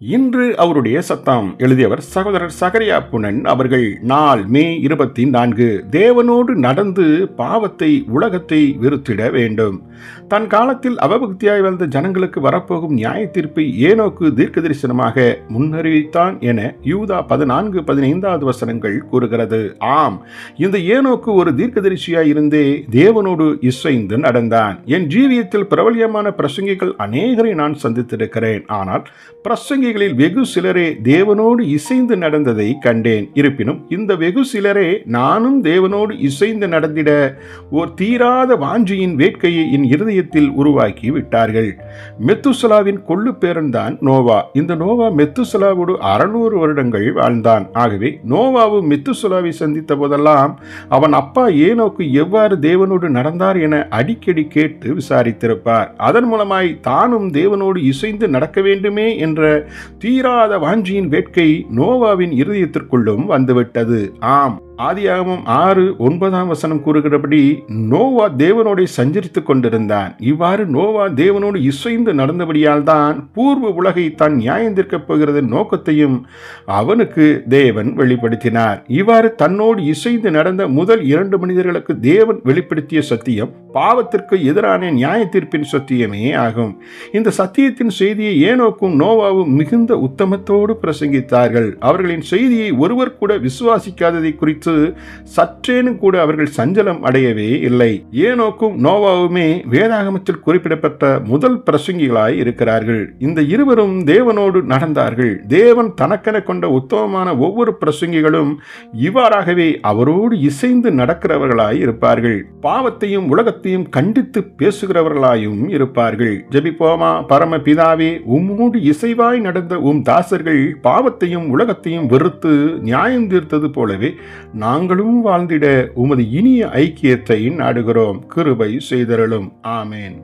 இன்று அவருடைய சத்தம். எழுதியவர் சகோதரர் சகரியா புனன் அவர்கள். நாள் மே 24. தேவனோடு நடந்து பாவத்தை உலகத்தை வெறுத்திட வேண்டும். தன் காலத்தில் அவபக்தியாய் வந்த ஜனங்களுக்கு வரப்போகும் நியாய தீர்ப்பை ஏனோக்கு தீர்க்க தரிசனமாக முன்னறிவித்தான் என யூதா 14-15 வசனங்கள் கூறுகிறது. ஆம், இந்த ஏனோக்கு ஒரு தீர்க்கதரிசியாய் இருந்தே தேவனோடு இசைந்து நடந்தான். என் ஜீவியத்தில் பிரபல்யமான பிரசங்கிகள் அநேகரை நான் சந்தித்திருக்கிறேன். ஆனால் பிரசங்கிகளில் வெகு சிலரே தேவனோடு இசைந்து நடந்ததை கண்டேன். இருப்பினும் இந்த வெகு சிலரே நானும் தேவனோடு இசைந்து நடந்திட ஓர் தீராத வாஞ்சியின் வேட்கையை என் இருதயத்தில் உருவாக்கி விட்டார்கள். மெத்துசலாவின் கொள்ளு பேரன் தான் நோவா. இந்த நோவா மெத்துசலாவோடு 600 வருடங்கள் வாழ்ந்தான். ஆகவே நோவாவும் மெத்துசலாவை சந்தித்த போதெல்லாம் அவன் அப்பா ஏனோக்கு எவ்வாறு தேவனோடு நடந்தார் என அடிக்கடி கேட்டு விசாரித்திருப்பார். அதன் மூலமாய் தானும் தேவனோடு இசைந்து நடக்க வேண்டுமே என்ற தீராத வாஞ்சியின் வேட்கை நோவாவின் இருதயத்திற்குள்ளும் வந்துவிட்டது. ஆம், ஆதியாகமம் 6:9 கூறுகிறபடி நோவா தேவனோடு சஞ்சரித்துக் கொண்டிருந்தான். இவ்வாறு நோவா தேவனோடு இசைந்து நடந்தபடியால் தான் பூர்வ உலகை தான் நியாயந்திருக்கப் போகிறது நோக்கத்தையும் அவனுக்கு தேவன் வெளிப்படுத்தினார். இவ்வாறு தன்னோடு இசைந்து நடந்த முதல் 2 மனிதர்களுக்கு தேவன் வெளிப்படுத்திய சத்தியம் பாவத்திற்கு எதிரான நியாய தீர்ப்பின் சத்தியமே ஆகும். இந்த சத்தியத்தின் செய்தியை ஏனோக்கும் நோவாவும் மிகுந்த உத்தமத்தோடு பிரசங்கித்தார்கள். அவர்களின் செய்தியை ஒருவர் கூட விசுவாசிக்காததை குறித்து சற்றேனும் கூட அவர்கள் சஞ்சலம் அடையவே இல்லை. ஏனோக்கும் நோவாவுமே வேதாகமத்தில் குறிப்பிடப்பட்ட முதல் பிரசங்கிகளாய் இருக்கிறார்கள். இந்த இருவரும் தேவனோடு நடந்தார்கள். தேவன் தனக்கென கொண்ட உத்தமமான ஒவ்வொரு பிரசங்கிகளும் இவ்வாறாகவே அவரோடு இசைந்து நடக்கிறவர்களாய் இருப்பார்கள். பாவத்தையும் உலகத்தையும் கண்டித்து பேசுகிறவர்களாயும் இருப்பார்கள். ஜெபிப்போமா. பரம பிதாவே, உம்மோடு இசைவாய் நடந்த உம் தாசர்கள் பாவத்தையும் உலகத்தையும் வெறுத்து நியாயம் தீர்த்தது போலவே நாங்களும் வாழ்ந்திட உமது இனிய ஐக்கியத்தை நாடுகிறோம். கிருபை செய்தருளும். ஆமேன்.